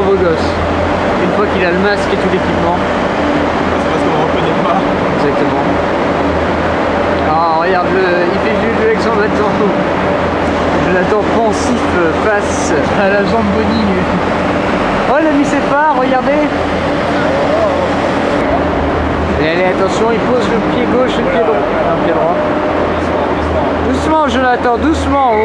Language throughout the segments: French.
beau gosse. Une fois qu'il a le masque et tout l'équipement. C'est parce qu'on ne reconnaît pas. Exactement. Ah, regarde-le, il fait juste avec son bâton. Jonathan pensif face à la Zamboni. Oh, il a mis ses phares, regardez. Et allez, attention, il pose le pied gauche et le pied droit. Non, le pied droit. Doucement, Jonathan, doucement. Oh.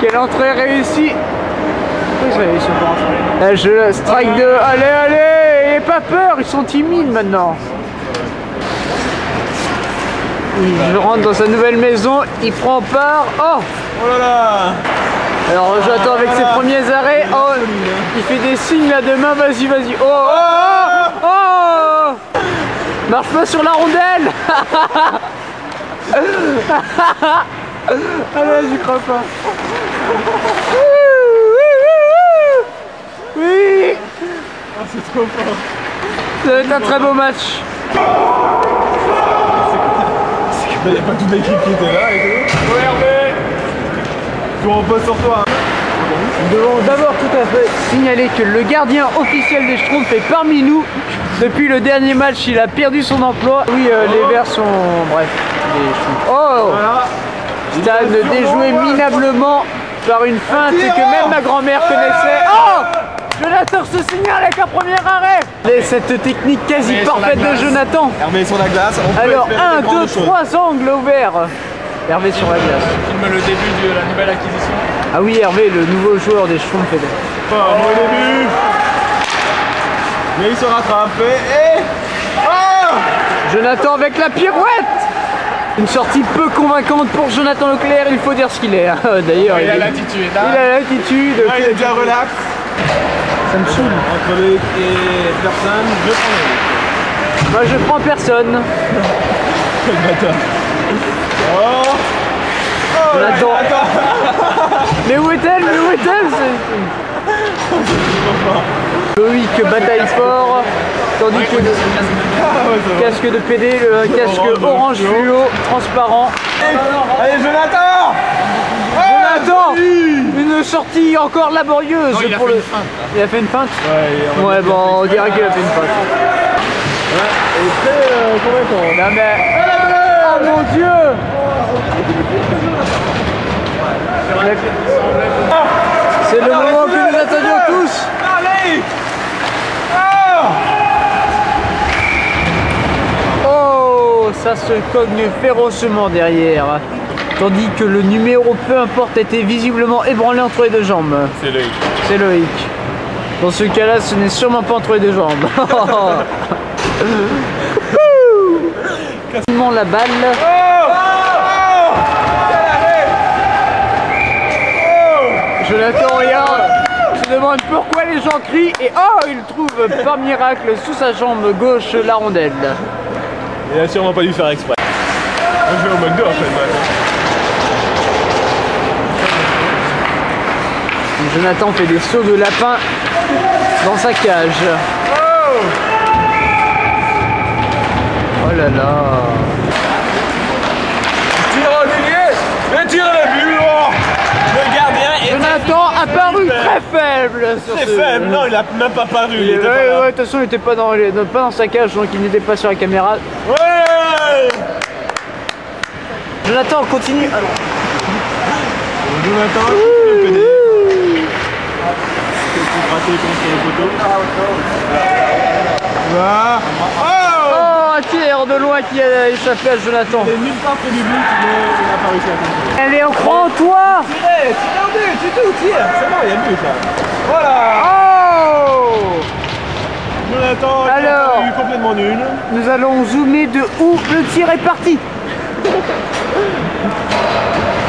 Quelle entrée réussie. Je strike 2. Allez, allez. N'ayez pas peur, ils sont timides maintenant. Il rentre dans sa nouvelle maison, il prend part. Oh, oh là là. Alors j'attends avec ses premiers arrêts. Oh, il fait des signes là de main. Vas-y, vas-y. Oh, oh, oh, oh. Marche pas sur la rondelle. Allez, j'y crois pas. Oui. Oh, c'est trop fort. Ça va être un très beau match. Il n'y a pas toute l'équipe qui était là et tout. Oh Hervé. Tu reposes sur toi. Nous devons d'abord tout à fait signaler que le gardien officiel des Schtroumpfs est parmi nous. Depuis le dernier match, il a perdu son emploi. Oui, les Verts sont... Bref, les Schtroumpfs. Oh voilà. Stan déjoué minablement par une feinte que même ma grand-mère connaissait. Oh, Jonathan se signale avec un premier arrêt. Et cette technique quasi parfaite de Jonathan. Hervé sur la glace. Alors 1, 2, 3 angles ouverts. Hervé sur la glace. Filme le début de la nouvelle acquisition. Ah oui, Hervé, le nouveau joueur des Schtroumpfs. Au début. Mais il se rattrape et... Oh, Jonathan avec la pirouette. Une sortie peu convaincante pour Jonathan Leclerc, il faut dire ce qu'il est. D'ailleurs, il a l'attitude. Il a l'attitude. Il est déjà relax. Ça me saoule. Entre Loïc et personne, je prends Loïc. Moi je prends personne. Quel bâtard. Oh, oh Jonathan. Mais où est-elle? Mais où est-elle? Loïc bataille fort, tandis que le casque de PD, le casque orange fluo, transparent. Allez Jonathan. Jonathan, une sortie encore laborieuse. Non, il a pour fait le... une feinte. Il a fait une feinte. Ouais, bon, on dirait qu'il a fait une feinte. Ouais, et très convaincant. Non mais... Oh mon Dieu. C'est le moment que nous attendions tous. Allez. Oh, ça se cogne férocement derrière. Tandis que le numéro, peu importe, était visiblement ébranlé entre les deux jambes. C'est Loïc. C'est Loïc. Dans ce cas-là, ce n'est sûrement pas entre les deux jambes. Quasiment la balle. Jonathan, regarde. Je demande pourquoi les gens crient et oh, il trouve par miracle sous sa jambe gauche la rondelle. Il a sûrement pas dû faire exprès. Moi je vais au McDo en fait. Jonathan fait des sauts de lapin dans sa cage. Oh là là. Tire au délié. Le tir est vu. Le gardien est... Jonathan a paru très faible sur Très ce... faible. Non, il a même pas paru. Il était pas là. Ouais, de toute façon, il n'était pas dans sa cage, donc il n'était pas sur la caméra. Ouais. Jonathan, continue. Alors. Jonathan, le PD. Raté contre le poteau. Voilà. Oh, un tir de loin qui a échappé à Jonathan. Il est nulle part près du but, mais il n'a pas réussi à comprendre. Allez, on croit en toi. Tirez, tirez au but, c'est tout, tire. C'est bon, il y a le but là. Voilà. Oh. Jonathan, Alors, qui a eu complètement nul. Nous allons zoomer de où le tir est parti.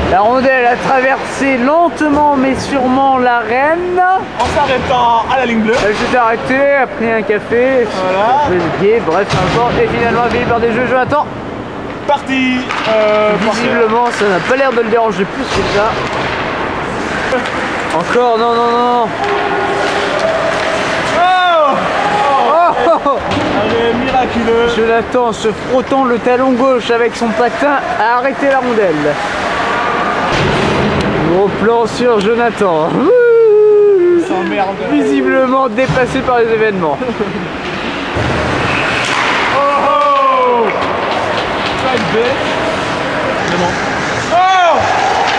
La rondelle a traversé lentement mais sûrement l'arène. En s'arrêtant à la ligne bleue. Elle s'est arrêtée, a pris un café, Voilà. bref, peu importe, et finalement accueilli par des jeux Jonathan. Parti. Visiblement, ça n'a pas l'air de le déranger plus que ça. Encore, non, non, non. Oh, Arrêt miraculeux. Jonathan, se frottant le talon gauche avec son patin, a arrêté la rondelle. Gros plan sur Jonathan. S'emmerde. Visiblement dépassé par les événements. Oh, pas une bête. C'est bon. Oh,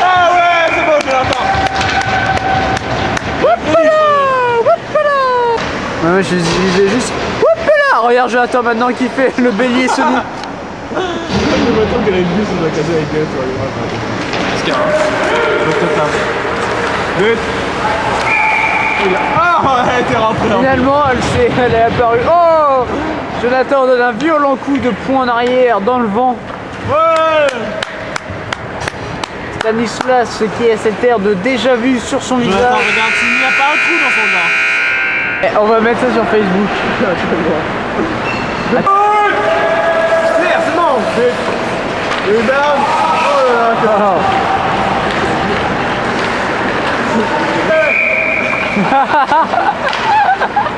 ah ouais, c'est bon, je l'attends. Ouais, je disais juste Woupala. Regarde Jonathan maintenant qui fait le bélier Sony. Je m'attends qu'elle a une vue sur la case avec elle sur les bras. Qu'est-ce qu'il y a? Good. Ah ouais, t'es rentré. Finalement elle est apparue. Oh, Jonathan donne un violent coup de poing en arrière dans le vent. Ouais. Stanislas qui a cet air de déjà vu sur son visage. Jonathan, regarde s'il n'y a pas un trou dans son gars. On va mettre ça sur Facebook. C'est bon. Une dame. Oh là là.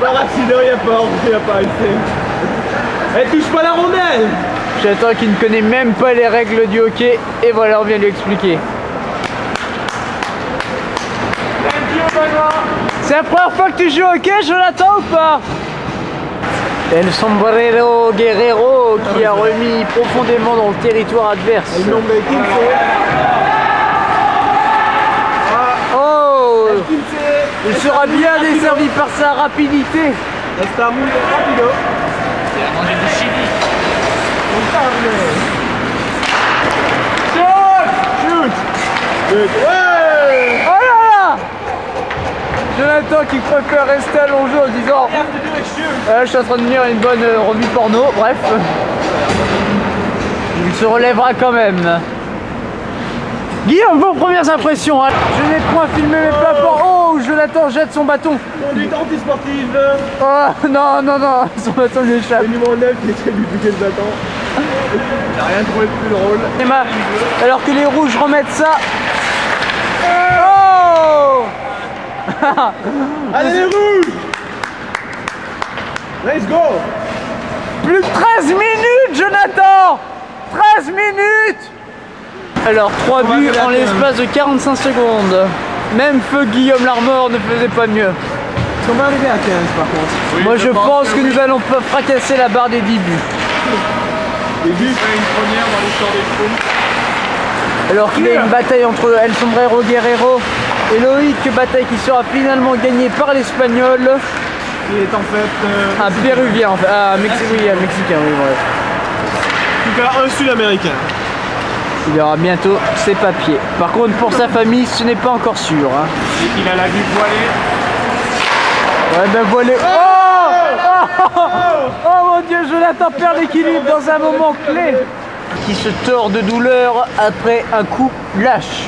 Par accident, il n'y a pas essai. Elle touche pas la rondelle. Jonathan qui ne connaît même pas les règles du hockey. Et voilà, on vient lui expliquer. C'est la première fois que tu joues au hockey, Jonathan, ou pas? El sombrero Guerrero qui a remis profondément dans le territoire adverse. Oh, il sera bien desservi par sa rapidité. Está muy rápido. C'est la manger du chili. Shoot! Ouais! Oh là là! Jonathan qui préfère rester allongé en disant je suis en train de lire une bonne revue porno, bref. Il se relèvera quand même. Guillaume, vos premières impressions, hein. Je n'ai point filmé mes plafonds. Oh, Jonathan jette son bâton. Conduite antisportive. Oh non, non, non, son bâton lui échappe. Le numéro 9 qui essaie de lui piquer le bâton. J'ai rien trouvé de plus drôle. Alors que les rouges remettent ça. Oh. Allez les rouges! Let's go! Plus de 13 minutes, Jonathan! 13 minutes! Alors, 3 buts en l'espace de 45 secondes. Même feu Guillaume Larmor ne faisait pas mieux. On va arriver à 15 par contre. Oui, Moi, je pense que nous allons fracasser la barre des 10 buts. Les buts, une première dans l'histoire des trous. Alors qu'il y a une bataille entre El Sombrero Guerrero et Loïc, bataille qui sera finalement gagnée par l'Espagnol. il est en fait Un Péruvien, en fait. Ah, oui, un Mexicain, oui, bref. en tout cas un Sud-Américain. Il aura bientôt ses papiers. Par contre, pour sa famille, ce n'est pas encore sûr. Hein. Et qu'il a la vue voilée. Ouais, ben voilà. Oh, oh mon Dieu, Jonathan perd l'équilibre dans un moment clé. Qui se tord de douleur après un coup lâche.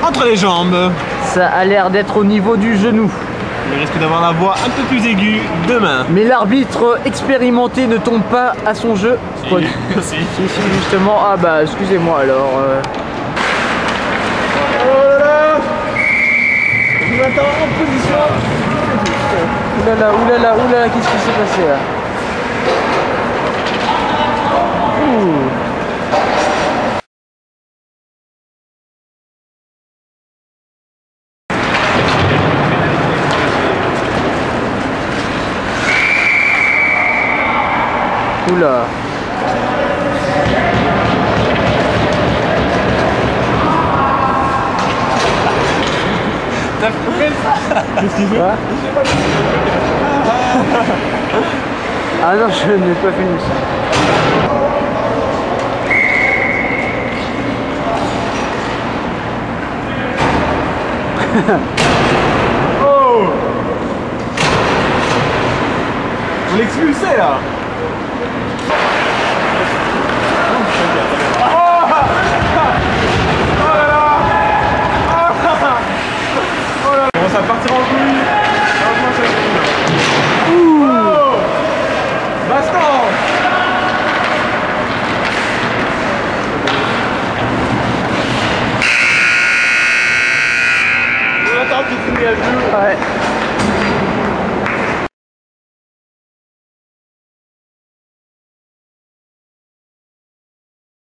Entre les jambes. Ça a l'air d'être au niveau du genou. Il risque d'avoir la voix un peu plus aiguë demain. Mais l'arbitre expérimenté ne tombe pas à son jeu. Quoi- Si. Si, justement. Ah bah, excusez-moi alors. Oh là là! Je m'attends en position. Oulala, oulala, oulala, qu'est-ce qui s'est passé là? Ouh. Oula. Qu'est-ce qu'il fait? Quoi? Ah non, je n'ai pas filmé ça. Oh! On l'expulsait là! Ça va partir en couille. Heureusement, c'est cool. Oh, baston. On attend qu'il finisse à deux. Ouais.